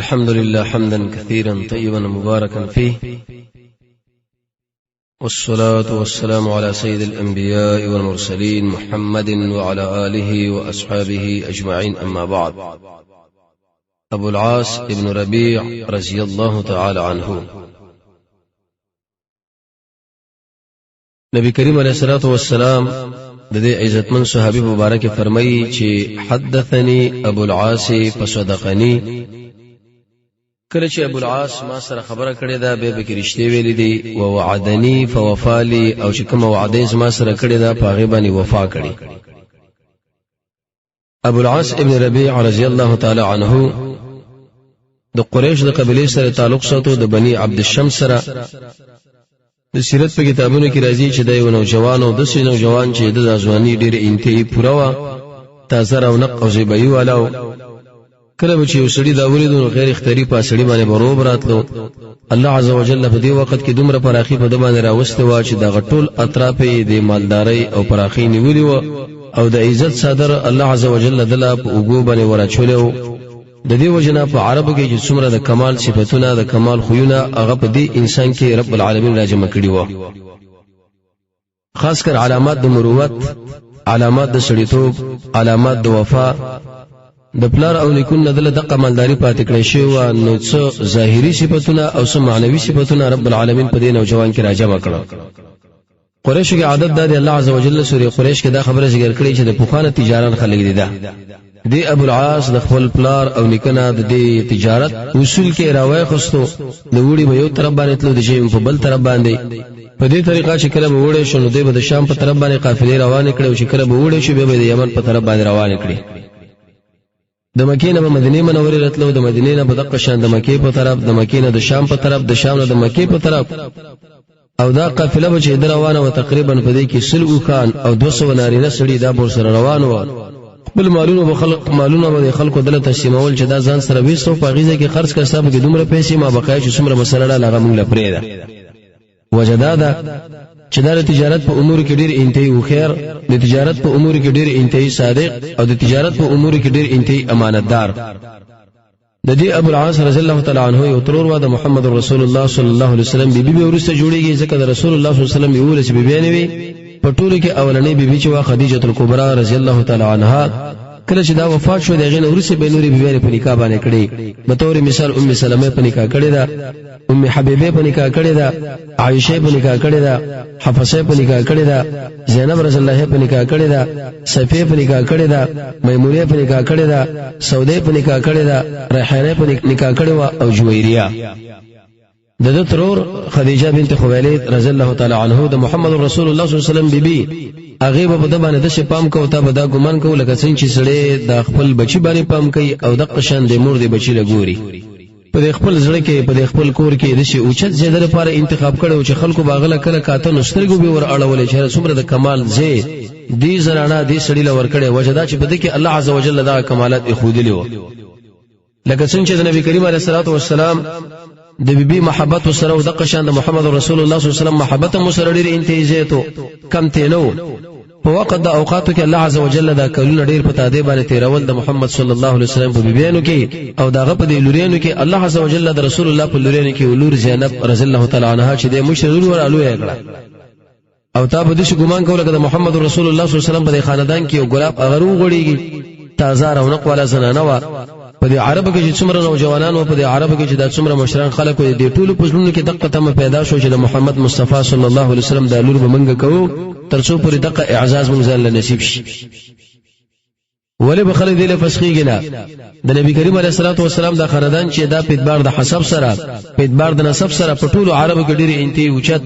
الحمد لله حمدا كثيرا طيبا مباركا فيه، والصلاة والسلام على سيد الأنبياء والمرسلين محمد وعلى آله وأصحابه أجمعين. أما بعد، أبو العاص ابن ربيع رضي الله تعالى عنه نبی کریم علیہ الصلوۃ والسلام د دې عزتمن صحابي مبارک فرمایي چې حدثني ابو العاص فصدقني، کله چې ابو العاص ما سره خبره کړې ده به کې رښتې ویلې دي، او وعدني فوفالي، او چې کوم وعده ما سره کړې ده په هغه باندې وفا کړې. ابو العاص ابن ربيع رضی الله تعالی عنه د قریش د قبیله سره تعلق ساتو، د بني عبد الشمس سره. د سیرت په کتابونو کې راځي چې د یو نوجوان او د سې نوجوان چې د ځواني ډېر انتهایی پوره و، تازه رونق او زیبایی والاو. کله چې یو سړی دا ولیدو غیر اختیاري په سړی باندې بروب راتلو. الله عزوجل په دې وخت کې دومره پراخي په د باندې راوسته و چې د غټول اطرافه د مالداري او پراخي نیولې و، او د عزت صدر الله عزوجل دلا په وګو باندې ورچولو. د دې وجنه په عربو کې چې څومره د کمال صفاتونه د کمال خوونه هغه په دې انسان کې رب العالمین راجمع کړي وو، خاص کر علامات د مروت، علامات د سړیتوب، علامات د وفا. د پلار او نیکون دله د قمالداري پاتې کړی شو، نو څو ظاهري صفاتونه او څو معنوي صفاتونه رب العالمین په دې نوجوان کې راجمع کړو. قریش کې عادت ده الله عزوجل سورې قریش کې دا خبره ذکر کړي چې د پوخانه تجارت خلک دي ده. دی ابو العاص د خپل پلار او نیکنه د دې تجارت اصول کې راوای خستو، د وړي به یو طرف باندې تلو، د شی په بل طرف باندې. په دې طریقه چې کله به وړي شنو دی به د شام په طرف باندې قافلې روانې کړي، او چې کله به وړي شي به د یمن په طرف باندې روانې کړي. د مکې نه مدینه منورې راتلو، د مدینې نه په دغه شان د مکې په طرف، د مکې نه د شام په طرف، د شام نه د مکې په طرف. او دا قافله به چې روانه و تقریبا په دې کې سلو خان او 200 نارینه سړي دا بور سره روان و. خپل مالونه به خلق مالونه به خلکو دله تقسیمول چې دا ځان سره وېستو په غیزه کې خرج کړه، صاحب کې دومره پیسې ما بقای چې څومره مسله لا غمون لپاره ده. وجدادا چې دا تجارت په امور کې ډېر انتهایی او خیر، د تجارت په امور کې ډېر انتهایی صادق، او د تجارت په امور کې ډېر انتهایی امانتدار. د دې ابو العاص رضی الله تعالی عنه یو ترور و د محمد رسول الله صلی الله علیه وسلم بیبي ورسته جوړیږي، ځکه د رسول الله صلی الله علیه وسلم یو لسی بیبي نه وي. په ټولو کې اولنې بیبي چې وا خدیجه الکبرى رضی الله تعالی عنها، کله چې دا وفات شو دغه نورسه به نوري بیبي په نکاح باندې کړي. به تور مثال ام سلمہ په نکاح کړي ده، ام حبیبه په نکاح کړي ده، عائشه په نکاح کړي ده، حفصه په نکاح کړي ده، زینب رضی الله په نکاح کړي ده، صفیه په نکاح کړي ده، میمونه په نکاح کړي ده، سوده په نکاح کړي ده، ریحانه په نکاح کړي او جویریه. د ترور خدیجه بنت خویلد رضی الله تعالی عنها د محمد رسول الله صلی الله علیه وسلم بیبي، هغه په د باندې د شپام کو ته به دا ګمان کو لکه څنګه چې سړی د خپل بچی باندې پام کوي، او د قشن د مور د بچی لګوري. په خپل ځړ کې په خپل کور کې د شي اوچت زیاده لپاره انتخاب کړو چې خلکو باغله کله کاته نسترګو به ور اړولې چې څومره د کمال زی دې زنانه دې سړی لور کړي. وجدا چې بده کې الله عزوجل دا کمالات اخودلی و، لکه څنګه چې د نبی کریم علیه الصلاه والسلام د بیبي محبت سره او د قشان د محمد رسول الله صلی الله علیه وسلم محبت مو سره ډیر انتهایی ته کم ته نو. په وخت د اوقاتو کې الله عزوجل دا کلونه ډیر په تادی باندې تیرول د محمد صلی الله علیه وسلم په بیبيانو کې، او داغه په لوريانو کې الله عزوجل د رسول الله په لوريانو کې ولور زینب رضی الله تعالی عنها چې د مشرور ور الوی کړه. او تا په دې ګمان کوله چې محمد رسول الله صلی الله علیه وسلم په خاندان کې یو ګلاب اغرو غړيږي، تازه رونق والا زنانه و. په دې عربو کې چې څومره نوجوانان او په دې عربو کې چې د څومره مشران خلک وي، د ټولو پښلونو کې دغه تمه پیدا شو چې د محمد مصطفی صلی الله علیه وسلم د لور به منګه کوو ترڅو پورې دغه اعزاز مونږ له نصیب شي. ولی به خلک دې له فسخیږي نه. د نبی کریم علیه الصلاه والسلام د خاندان چې دا پیدبار د حسب سره پیدبار د نسب سره په ټولو عربو کې ډېری انتهایی اوچت،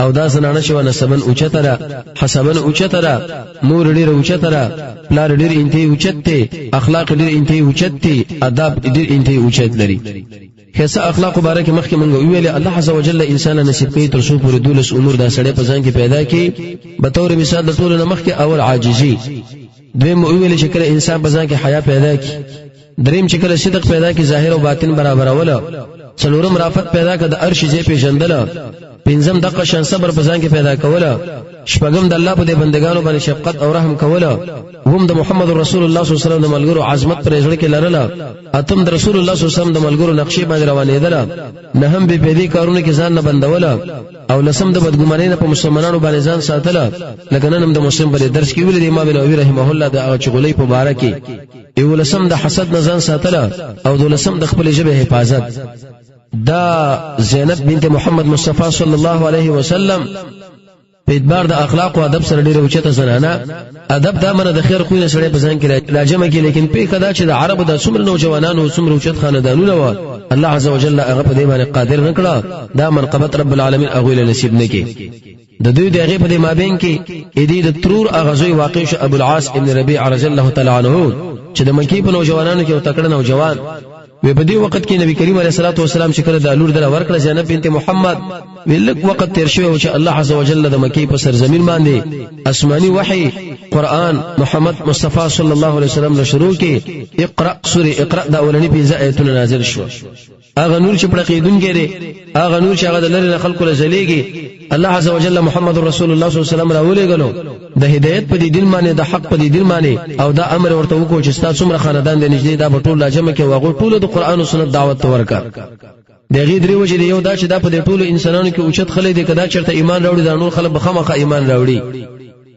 او دا زنانه شو نسبن اوچتره، حسبن اوچتره، مور ډېر اوچتره، پلار ډېر انتهایی اوچت ته، اخلاق ډېر انتهایی اوچت ته، آداب ډېر انتهایی اوچت لري. خاصه اخلاق مبارک مخکې مونږ ویل الله عزوجل انسان نصیب کوي ترڅو پورې دولس امور دا سړی په ځان کې پیدا کړي. به تور مثال د ټول نه مخکې اول عاجزي، دویم ویل چې کله انسان په ځان کې حیا پیدا کړي، دریم چې کله صدق پیدا کړي ظاهر او باطن برابرول، څلورم رافت پیدا کړه د ارش ځای پیژندل، پنځم دغه شان صبر په ځان کې پیدا کوله، شپږم د الله په دې بندگانو باندې شفقت او رحم کوله هم د محمد رسول الله صلی الله علیه وسلم د ملګرو عظمت پر ځړ کې لرله اتم د رسول الله صلی الله علیه وسلم د ملګرو نقشې باندې روانېدله نه هم به پیدي کارونه کې ځان نه بندوله او لسم د بدګمانۍ نه په مسلمانانو باندې ځان ساتله لکه نن هم د مسلم په درس کې ویل د امام نووي رحمه الله د چغلې په باره کې یو لسم د حسد نه ځان ساتله او د لسم د خپل ژبه حفاظت دا زینب بنت محمد مصطفی صلی الله علیه وسلم په اعتبار د اخلاق او ادب سره ډیره اوچته زنانه ادب دا منه د خیر خوینه سره په ځان کې راجمه کې لیکن په کدا چې د عربو د څومره نوجوانانو څومره اوچت خاندانونه و الله عز وجل هغه په دې باندې قادر نکړه دا منقبت رب العالمین هغه له نصیب نه کې د دوی دغه په دې مابین کې اېدی د ترور اغازوی واقع شو ابو العاص ابن ربيع رضی الله تعالی عنہ چې د مکی په نوجوانانو کې یو تکړه نوجوان وی په دې وخت کې نبی کریم علیه الصلاه والسلام چې کړه د لور در ورکړه زینب بنت محمد ولک وخت تیر شوی او چې الله عز وجل د مکی په سرزمین باندې آسماني وحی قران محمد مصطفی صلی الله علیه وسلم له شروع کې اقرا سوره اقرا د اولنی په آیتونه نازل شو هغه نور چې پړقیدونکې دی هغه نور چې هغه د لری خلکو له ځلېږي الله عز وجل محمد رسول الله صلی الله علیه وسلم راولېګلو د هدایت په دې دین باندې د حق په دې دین باندې او دا امر ورته وکړو چې تاسو څومره خاندان د نږدې دا ټول لاجمه کې واغو ټول د قران او سنت دعوت ورکړه دغه درې وجې یو دا چې دا په دې ټول انسانانو کې اوچت خلې دي کدا چرته ایمان راوړي دا نور خلک بخمخه ایمان راوړي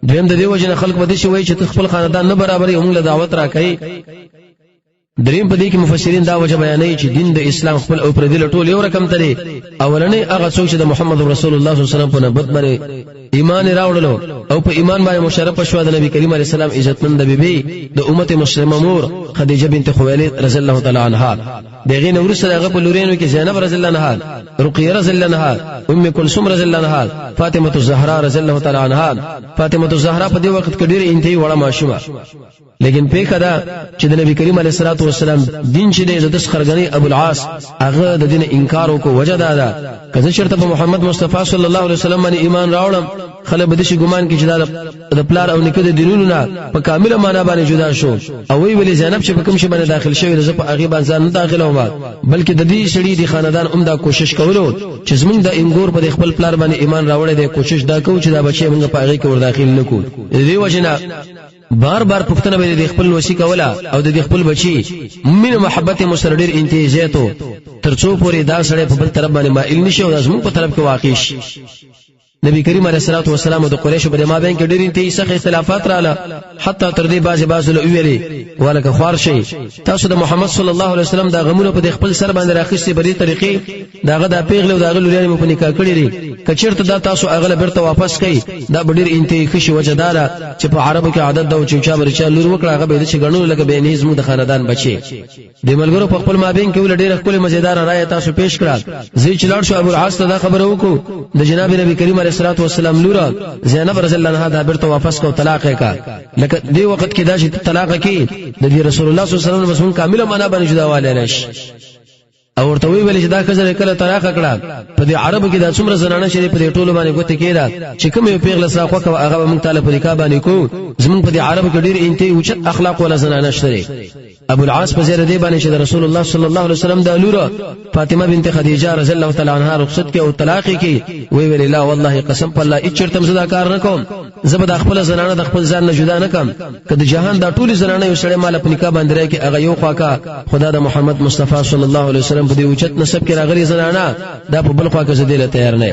دویم د دې وجې نه خلک بده شي وایي چې خپل خاندان نه برابرې هم له دعوت راکړي دریم په دې کې مفسرین دا وجه بیانوي چې دین د اسلام خپل او پر دې ټول یو رقم تري اولنې هغه څوک چې د محمد رسول الله صلی الله علیه وسلم په نبوت باندې ایمان راوړلو او په ایمان باندې مشرف شو د نبی کریم علیه السلام عزتمند بیبي د امت مسلمه مور خدیجه بنت خویلد رضی الله تعالی عنها دغه نور سره هغه په لورینو کې زینب رضی الله عنها رقیه رضی الله عنها ام کلثوم رضی الله عنها فاطمه الزهرا رضی الله تعالی عنها فاطمه الزهرا په دې وخت کې ډېر انتهایی وړه ماشومه لیکن په کدا چې د نبی کریم علیه الصلاه والسلام دین چې د خرګنی ابو العاص هغه د دین انکار وکړو وجه دا ده کله چې په محمد مصطفی صلی الله علیه وسلم باندې ایمان راوړم خلک به دې ګمان کې چې د پلار او نیکه د دینونو نه په کامله معنا باندې جدا شو او وی ویل زینب چې په کوم شي باندې داخل شوی زه په هغه باندې نه داخله وم بلکې د دې سړي د خاندان عمده کوشش کولو چې زمونږ د انګور په خپل پلار باندې ایمان راوړې د کوشش دا کوو چې دا بچي موږ په هغه کې ور داخل نکو دې وجنه بار بار پښتنه به د خپل وسی کوله او د خپل بچي مين محبت مسر ډیر انتهازاتو ترڅو پورې دا سړی په بل طرف باندې مائل نشي او زموږ په طرف کې واقع شي نبی کریم علیه الصلاه والسلام د قریش په مابین کې ډېر انتهایی سخت اختلافات رااله حتی تر دې بعض له ویلي ولکه خوار شي تاسو د محمد صلی الله علیه وسلم د غمونو په خپل سر باندې راخستې بری طریقې داغه د پیغلو داغه لوري په نکاح کړی دي کچیرته دا تاسو هغه برته واپس کړئ دا ډېر انتهایی خشي وجداره چې په عربو کې عادت دا چې چا برچا لور وکړه هغه به چې غنو لکه به نظم د خاندان بچي د ملګرو په خپل مابین کې ول ډېر خپل مزیدار رائے تاسو پیش کړل زی چلاړ شو ابو العاص ته دا خبره وکړو د جناب نبی کریم علیه الصلاه والسلام لورا زینب رضی الله عنها دا برته واپس کو طلاق کا لکه دی وخت کې دا چې طلاق کی د رسول الله صلی الله علیه وسلم مسلمان کامله معنا باندې جدا والي نشي او ورته ویل چې دا کزر کله طلاق کړه په دې عربو کې دا څومره زنانه چې په دې ټولو باندې ګوته کېده چې کوم یو پیغله ساقه کو هغه موږ تعالی په نکاح باندې کو زمون په دې عربو کې ډېر انتهایی اوچت اخلاق ولا زنانه شته ابو العاص په زیره دی باندې چې رسول الله صلی الله علیه وسلم د لور فاطمه بنت خدیجه رضی الله تعالی عنها رخصت کې او طلاق کې وی ویل لا والله قسم په الله اچرتم زدا کار نکوم زبد خپل زنانه د خپل ځان نه جدا نکم کله جهان دا ټول زنانه یو سړی مال په نکاح باندې راکې هغه یو خواکا خدا د محمد مصطفی صلی الله علیه وسلم په دې اوچت نسب کې راغلي زنانه دا په بل خواکا زديله تیار نه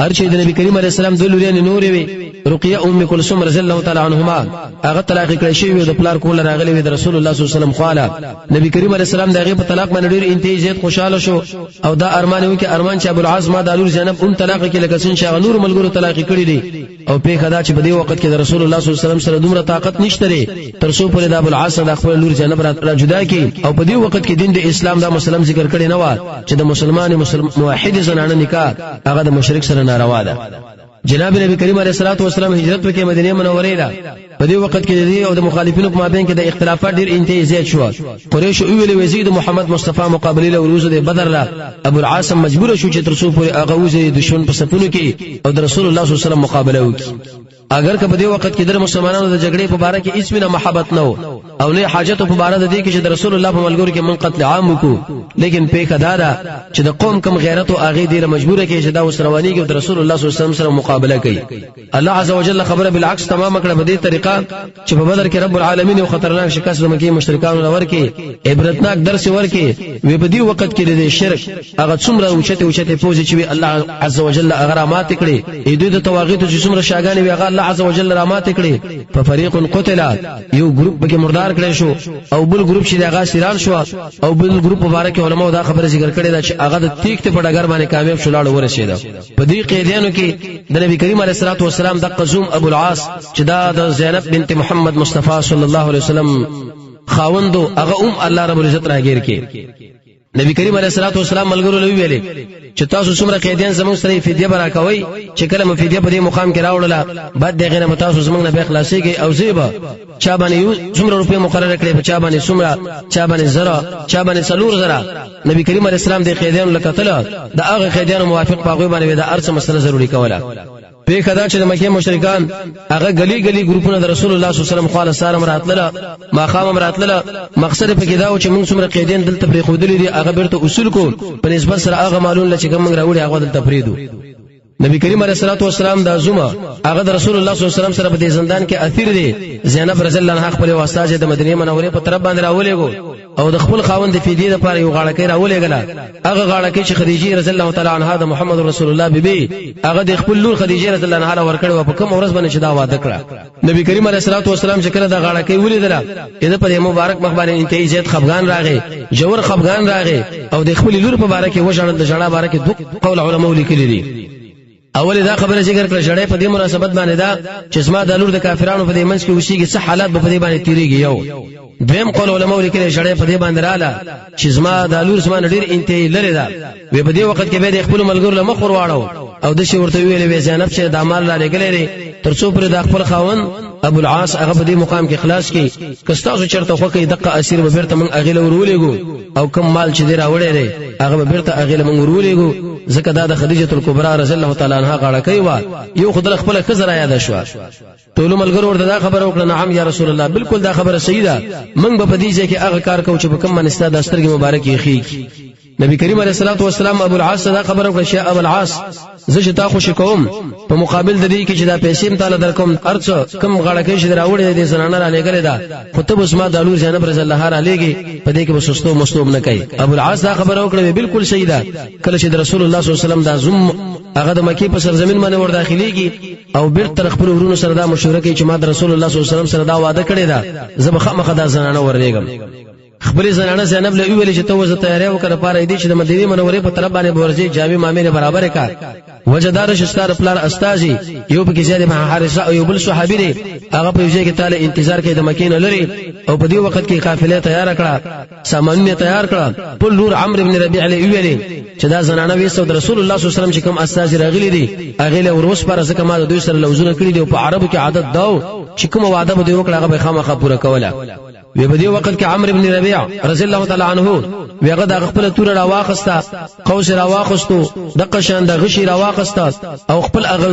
ارچې د نبی کریم علیه السلام د لوري نور وی رقیه ام کلثوم رضی الله تعالی عنهما هغه طلاق کړی شوی د پلار کول راغلی د رسول الله صلی الله علیه وسلم خاله نبی کریم علیه السلام دغه په طلاق باندې ډیر انتهایی زیات خوشاله شو او دا ارمان وکي ارمان چې ابو العاص ما د لور زینب طلاق کې لکه څنګه نور ملګرو طلاق کړی دي او په خدا چې په دې وخت کې د رسول الله صلی الله علیه وسلم سره دومره طاقت نشته لري ترڅو په د ابو العاص د خپل لور زینب را جدا کی او په دې وخت کې دین د اسلام د مسلم ذکر کړي نه و چې د مسلمان موحد زنانه نکاح هغه د مشرک سره ناروا ده جناب نبی کریم علیه الصلاه والسلام هجرت وکړه مدینه منوره ته په دې وخت کې د او د مخالفینو په مابین کې د اختلافات ډیر انتهایی زیات شو قریش ویل وزید محمد مصطفی مقابله له وروز د بدر لا ابو العاص مجبور شو چې ترڅو پورې هغه وزې دشمن په صفونو کې او د رسول الله صلی الله علیه وسلم مقابله وکړي اگر که په دې وخت کې د مسلمانانو د جګړې په باره کې هیڅ مینه محبت نه او نه حاجت په باره د دې کې چې د رسول الله په ملګرو کې من قتل عام وکړو، لیکن په کدادا چې د قوم کم غیرت او اغه ډیره مجبوره کې چې دا وسروانی کې د رسول الله صلی الله علیه وسلم سره مقابله کوي. الله عز وجل خبره بالعکس تمام کړه په دې طریقه چې په بدر کې رب العالمین یو خطرناک شکست د مکی مشرکانو لور کې عبرتناک درس ورکې وي. په دې وخت کې د شرک هغه څومره اوچته فوج چې الله عز وجل هغه مات کړي، دوی د تواغیت چې څومره شاګانې وي هغه الله عز وجل رامات کړي. ففريق قتل، یو ګروپ کې مردار کړي شو او بل ګروپ چې هغه سیران شو او بل ګروپ مبارک علماء دا خبره ذکر کړي دا چې هغه د تیکته په ډګر باندې کامیاب شولاړ ورسېده. په دې قیدانو کې د نبی کریم علیه الصلاه والسلام د قزوم ابو العاص چې دا د زینب بنت محمد مصطفی صلی الله علیه وسلم خاوندو هغه الله رب العزت راګیر کې نبی کریم علیه الصلاه والسلام ملګرو لوي ویلي چې تاسو څومره قیدیان زموږ سره فدیه برا کوي چې کله مفیدیه په دې مقام کې راوړله بعد دغه نه تاسو زموږ نه به خلاصيږي او زیبا چا باندې څومره روپیا مقرره کړې په چا باندې څومره چا باندې زرا چا باندې څلور زرا. نبی کریم علیه السلام د قیدیانو لکتل د هغه قیدیانو موافق پاغوي باندې د ارڅ مسله ضروری کوله. په خدا چې د مکه مشرکان هغه گلی ګروپونه د رسول الله صلی الله علیه وسلم خاله سره مراتله ما خام مراتله مقصد په کې دا و چې موږ څومره قیدین دلته پرې خودلې دي هغه بیرته اصول کو په نسبت سره هغه معلوم چې کوم راوړي هغه دلته پریدو. نبی کریم علیه الصلاه والسلام د زما هغه د رسول الله صلی الله علیه وسلم سره په دې زندان کې اثیر دي. زینب رضی الله عنها خپل واسطه د مدینه منوره په طرف باندې راولېګو او د خپل خاوند د فدیه لپاره یو غاړه کې راولېګله. هغه غاړه کې چې خدیجه رضی الله تعالی عنها د محمد رسول الله بیبي هغه د خپل لور خدیجه رضی الله عنها ورکړ او په کوم ورځ باندې چې دا واده کړه. نبی کریم علیه الصلاه والسلام چې کله دا غاړه کې ولیدله اې په مبارک مخ باندې انتهایی زیات خفغان راغی، جوور خفغان راغی او د خپل لور په باره کې وژړل. د جړه باره کې دوه قول علماء لیکلي دي. اول دا خبره ذکر کړه جړې په دې مناسبت باندې دا چې اسما د لور د کافرانو په دې منځ کې وشيږي څه حالات په دې باندې تیریږي. یو دویم قول علماء لیکلي جړې په دې باندې رااله چې اسما د لور اسما ډیر انتهایی لري دا وي. په دې وخت کې به د خپل ملګرو لمخ ورواړو او د شي ورته ویلې زینب چې د مال را لګلې ترڅو پر د خپل خاون ابو العاص هغه په دې مقام کې خلاص کی کستاسو چرته خو کې دغه اسیر به بیرته من اغله ورولېګو او کم مال چې دی راوړې دی هغه به بیرته اغله من ورولېګو. ځکه دا د خدیجه الکبرى رضی الله تعالی عنها غاړه کوي یو خدای خپل خزر یاد شو. ټول ملګرو ورته دا خبره وکړه نعم یا رسول الله بالکل دا خبره صحیح ده، موږ به په دې ځای کې هغه کار کوو چې په کوم باندې ستاسو د سترګې مبارکې خېږي. نبی کریم علیه الصلاه والسلام ابو العاص دا خبره وکړه چې ابو العاص زه چې تا خوشی کوم په مقابل د دې کې چې دا پیسې تعالی درکوم ارڅ کم غاړه کې چې راوړې دې زنانه را لګلې دا خطب اسما د لور زینب رضی الله عنها لګي په دې کې وسستو مستوب نه کوي. ابو العاص دا خبره وکړه بالکل صحیح ده. کله چې د رسول الله صلی الله علیه وسلم دا زم هغه د مکی په سرزمین باندې ور داخليږي او بیرته خپل ورونو سره دا مشوره کوي چې ما د رسول الله صلی الله علیه وسلم سره دا وعده کړی دا زبخه مخدا زنانه ورېګم. خپل زنانه زینب له ویل چې ته وزه تیاری وکړه پاره دې چې د مدینه منورې په طرف باندې ورځي جامع مامې برابر کا وجدار شستار پلان استاجي یو په کې زیاده حارثه او یو بل صحابي دی هغه په یوځای کې تعالی انتظار کوي د مکینه لري او په دې وخت کې قافله تیار کړه سامانونه تیار کړه. په لور عمرو بن ربيع له ویل چې دا زنانه وېسو د رسول الله صلی الله علیه وسلم چې کوم استاجي راغلي دي هغه له ورس پر ځکه ما د دوی سره لوزونه کړی دی په عربو کې عادت داو چې کوم وعده به دوی وکړه هغه به خامخا پوره کوله. وی په دې وخت کې عمرو بن ربيع رضی الله تعالی عنه ویغه د خپل تور را واخستا قوس را واخستو د قشان د غشي را واخستا او خپل هغه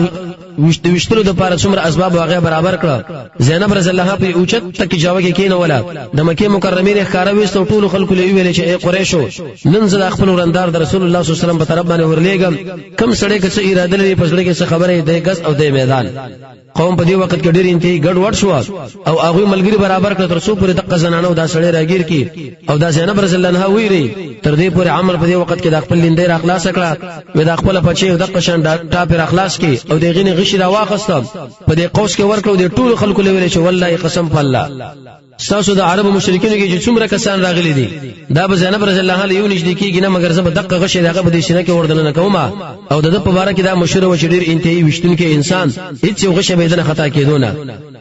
وشتلو د پاره څومره اسباب هغه برابر کړ. زینب رضی الله په اوچت تک جاوه کې کینه ولا د مکه مکرمه ښکارا وستو ټول خلکو له ویل چې اے قریشو نن زه خپل ورندار د رسول الله صلی الله علیه وسلم په طرف باندې ورلېګم کم سړی کې څه اراده لري په سړی کې څه خبره دی ګس او د میدان. قوم په دې وخت کې ډېر انتهایی ګډ وډ شو او هغه ملګری برابر کړ ترڅو پر دغه زنانو دا سړی راګیر کی او دا زینب رضی الله عنها ویری تر دې پورې عمر په دې وخت کې د خپل لیندې را خلاص کړه و دا خپل بچي د قشن ټاپ را خلاص کی او د غینې غشي را واخستم په دې قوس کې ورکړو د ټول خلکو لوي چې والله قسم په الله تاسو د عرب مشرکین کې چې څومره کسان راغلي دي دا به زینب رضی الله عنها یو نږدې کېږي نه مګر زه به دغه غشي دغه به سینه کې وردن کوم او د په باره کې دا مشوره و چې ډیر انتهایی وشتون کې انسان هیڅ یو غشي به نه خطا کېدونه.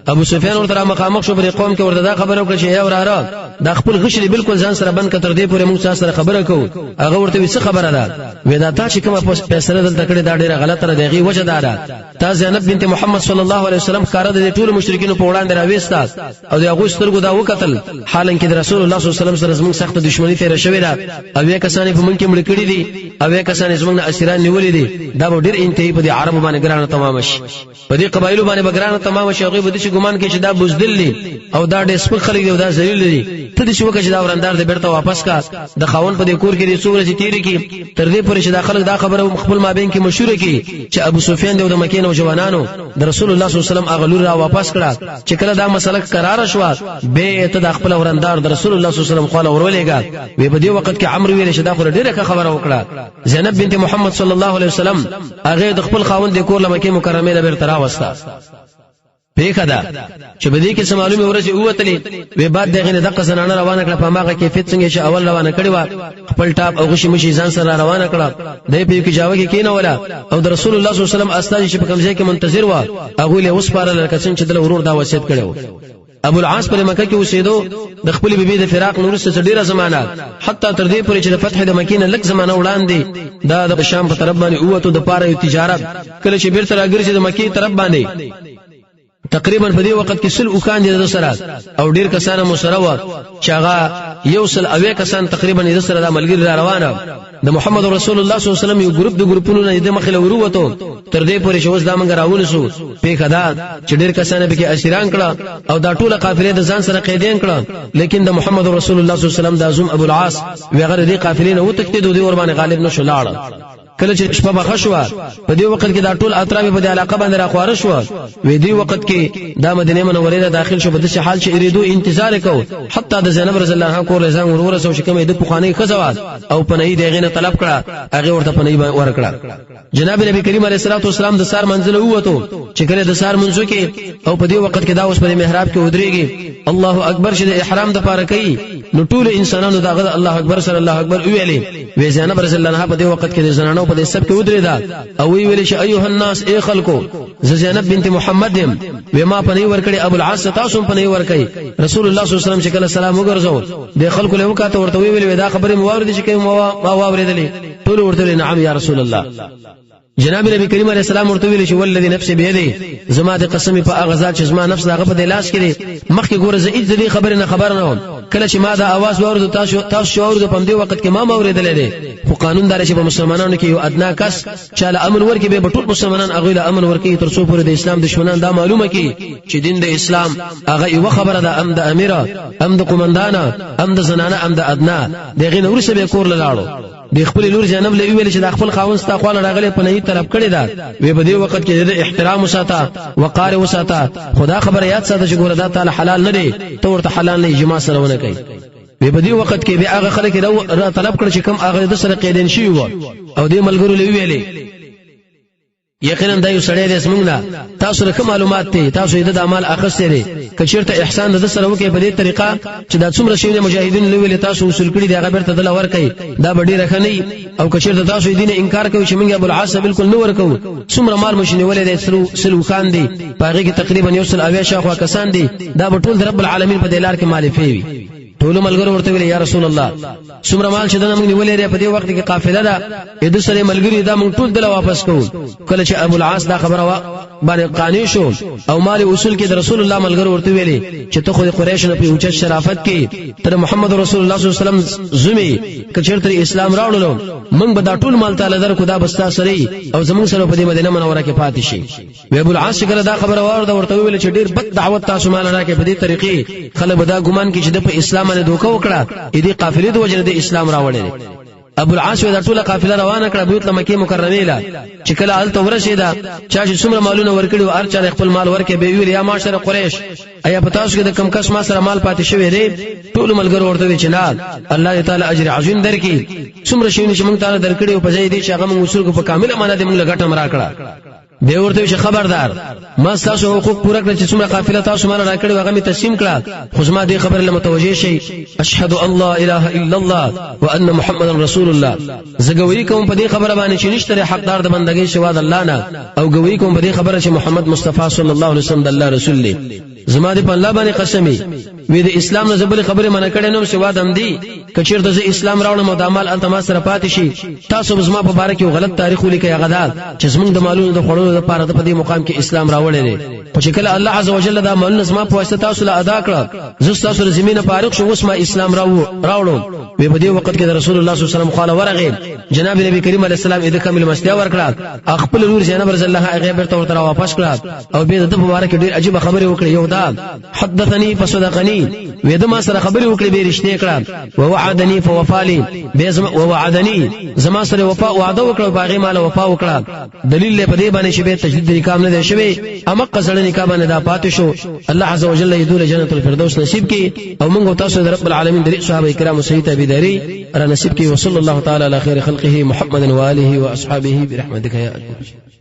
ابو سفیان ورته مخامخ شو پر قوم کې ورته دا خبره وکړه چې یا وراره دا خپل غشي بالکل ځان سره بند کتر دی پورې موږ سره خبره کوو. هغه ورته څه خبره ده وې دا تا چې کومه فیصله دلته کړې دا ډیره غلطه ده. دغه وجه ده تا زینب بنت محمد صلی الله علیه وسلم کار د ټول مشرکین په وړاندې راويستا او د هغه سترګو دا وکتل حالانکه د رسول الله صلی الله علیه وسلم سره زموږ سخت دښمنی تیر شوې ده او یې کسانې په مونږ کې مړ کړي دي او یې کسانې زموږ اسیران نیولې دي دا به ډېر انتهایی په عربو باندې ګرانه تمام شي په دې قبایلو باندې ګرانه تمام شي هغه به د ګمان کې چې دا بوزدل دي او دا ډېر سپک خلک دي او دا ذلیل دي ته دې شو کې چې دا ورندار دې بیرته واپس کا د خاون په دې کور کې دې څوره چې تیری کې تر دې پورې چې دا خلک دا خبره خپل مابین کې مشوره کې چې ابو سفیان د مکې نو جوانانو د رسول الله صلی الله علیه وسلم هغه لور را واپس کړه چې کله دا مسله قرار شو به ته د خپل ورندار د رسول الله صلی الله علیه وسلم خپل ورولېګا وی په دې وخت کې عمرو ویل چې دا خو ډېره خبره وکړه زینب بنت محمد صلی الله علیه وسلم هغه د خپل خاوند د کور لمکې مکرمه له بیرته راوستا پیخه ده چې بده کې معلومه ورسې اوتلې وې بعد دغه نه دغه زنانه روانه کړه په ماغه کیفیت څنګه چې اول روانه کړي وا خپل ټاپ او غشي مشي ځان سره روانه کړه دې په کې جاوه کې کینه ولا او د رسول الله صلی الله علیه وسلم استاد چې په کمزې کې منتظر و هغه له اوس پاره لکه څنګه چې د ورور دا وصیت کړو ابو العاص په مکه کې اوسېدو د خپل بیبي د فراق نورسته ډیره زمانہ حتی تر دې پورې چې د فتح د مکینه لک زمانہ وړاندې دا د شام په طرف باندې اوته د پاره تجارت کله چې بیرته راګرځي د مکی طرف باندې تقریبا په دې وخت کې سل وکان دي د سره او ډیر کسانه مسره و چې هغه یو سل اوې کسان تقریبا د سره د ملګری را روانه د محمد رسول الله صلی الله علیه وسلم یو ګروپ د ګروپونو نه د مخله وروته تر دې پورې چې اوس دا موږ راولسو په خدا چې ډیر کسانه به کې اسیران کړه او دا ټوله قافله د ځان سره قیدین کړه لیکن د محمد رسول الله صلی الله علیه وسلم د اعظم ابو العاص وغیرہ دې قافلې نه وتښتید دوی ور باندې غالب نشو لاړ کله چې شپه بخښوا په دې وخت کې دا ټول اطراف په دې علاقه باندې راخواره شو وې دې وخت کې دا مدینه منوره ته داخل شو په دې حال چې اریدو انتظار وکاو حتی د زینب رضی الله عنها کور له ځان ورسو چې کومه د پخوانی خزوات او پنهي دغه نه طلب کړه هغه ورته پنهي ورکړه جناب نبی کریم علیه الصلاه والسلام د سار منزل ووته چې کله د سار منځو کې او په دې وخت کې دا اوس په محراب کې ودرېږي الله اکبر چې د احرام د پاره کوي نو ټول انسانانو دغه الله اکبر صلی الله اکبر ویلې وې زینب رضی الله عنها په دې وخت کې د زنانو په دې سب کې ودرېدا او ویل چې ایها الناس ای خلکو زینب بنت محمد و ما پنی ورکړي ابو العاص تاسو پنی ورکړي رسول الله صلی الله علیه وسلم چې کله سلام وګرځاو د خلکو له وکاته ورته ویل دا خبره مواردي چې ما واوریدلې ټول ورته نعم یا رسول الله جناب نبی کریم علیه السلام ورته ویل چې ولذي نفسي بيدي زما د قسم په اغزاد چې زما نفس هغه په لاس کې مخکې ګوره زه اې دې خبره نه خبر نه وم کله چې ما دا आवाज واورد تاسو شعور د پم دی وخت کې ما اوریدلې دي خو قانون دار چې په مسلمانانو کې یو ادنا کس چې له امن ورکې به ټول مسلمانان هغه له امن ورکې تر څو پورې د اسلام دشمنان دا معلومه کی چې دین د اسلام هغه یو خبره ده ام د امیره ام د قومندانه ام د زنانه ام د ادنا دغه نور څه به کور لاړو د خپل لور جنب له ویل چې د خپل خاوند ستا خپل راغله په نهي طرف کړی دا وی په دې وخت کې د احترام وساته وقار وساته خدا خبر یاد ساته چې ګوره دا تعالی حلال نه دی ته ورته حلال نه جما سره ونه کوي وی په دې وخت کې به هغه خلک را طلب کړ چې کم هغه د سره قیدین شي وو او دې ملګرو له ویلې یقینا دا یو سړی د اسمنګنا تاسو له معلومات ته تاسو د اعمال اخستې دي کچیرته احسان د سره وکي په دې طریقه چې دا څومره شی مجاهدین له ویلې تاسو وصول کړي دا غبر ته دل ور کوي دا ډېر رخنی او کچیرته تاسو دین انکار کوي چې موږ ابو العاص بالکل نو ور کوو څومره مال مشنه ولې د سلو خان دي پاغه کې تقریبا یو سل اویا شاخوا کسان دي دا ټول رب العالمین په دلار کې مالفي وي ټول ملګرو ورته ویل یا رسول الله څومره مال چې دا موږ نیولې په دې وخت کې قافله ده د سره ملګری دا موږ ټول دل واپس کوو کله چې ابو العاص دا خبره باندې قانع شو او مال اصول کې د رسول الله ملګرو ورته ویلي چې ته خو قریش نه په اوچت شرافت کې تر محمد رسول الله صلی الله علیه وسلم زمي کچرته اسلام راوړلو موږ به دا ټول مال تعالی درکو دا بستا سره او زموږ سره په دې مدینه منوره کې پاتې شي ابو العاص کله دا خبره ورته ویل چې ډیر بد دعوت تاسو مال راکې په دې طریقې خلک به دا ګمان کوي چې د اسلام باندې دوکه وکړه دې قافلې د وجه د اسلام راوړل ابو العاص دا ټوله قافله روانه کړه بیت مکه مکرمه له چې کله ال تورشیدا چا چې څومره مالونه ورکړي او ارچا خپل مال ورکې به ویل یا معاشره قریش ایا پتا اوس کې د کم کس ما سره مال پاتې شوی دی ټول ملګرو ورته چې نه الله تعالی اجر عظیم درکې څومره شي چې موږ تعالی درکړي او په ځای دې چې هغه موږ اصول کو په کامل امانت موږ لګټه مرا کړه دی ورته چې خبردار ما تاسو حقوق پوره کړ چې څومره قافله تاسو مال راکړي هغه می تسلیم کړه خو زما دې خبر له متوجه شي اشهد ان لا اله الا الله وان محمد رسول الله زګوي کوم په دې خبره باندې چې نشته حقدار د بندګۍ سوا د الله نه او ګوي کوم په دې خبره چې محمد مصطفی صلی الله علیه وسلم د الله رسول دی زما دې په الله باندې قسمي وې د اسلام نه زبل خبره منه کړي نو سوا دم دی کچیر د اسلام راوړم او د عمل التماس سره پاتې شي تاسو زما په باره کې غلط تاریخ ولیکي هغه دا چې زمونږ د مالونو د خړو منو د پاره د په دې مقام کې اسلام راوړی دی خو چې کله الله عز وجل دا مولنا زما په واسطه تاسو له ادا کړ زه تاسو له زمينه فارغ شو اوس ما اسلام راوړم په دې وخت کې د رسول الله صلی الله علیه وسلم خاله ورغه جناب نبی کریم علیه السلام دې کامل مستیا ورکړه خپل لور زینب رضی الله هغه بیرته ورته واپس کړه او به د مبارک ډیر عجیب خبره وکړه یو دا حدثني فصدقني وې د ما سره خبره وکړه به رښتینه کړه ووعدني فوفالي به ووعدني زما سره وفا وعده وکړه باغی مال وفا وکړه دلیل په دې باندې چې به تجدید نکام نه دی شوی امق سره نکاح باندې دا پاتې شو الله عز وجل يدول جنت الفردوس نصیب کی او موږ تاسو د رب العالمین د صحابه کرام سید ابيداري را نصیب کی وصلی الله تعالی علی خیر خلقه محمد و آله و اصحابه برحمتک یا ارحم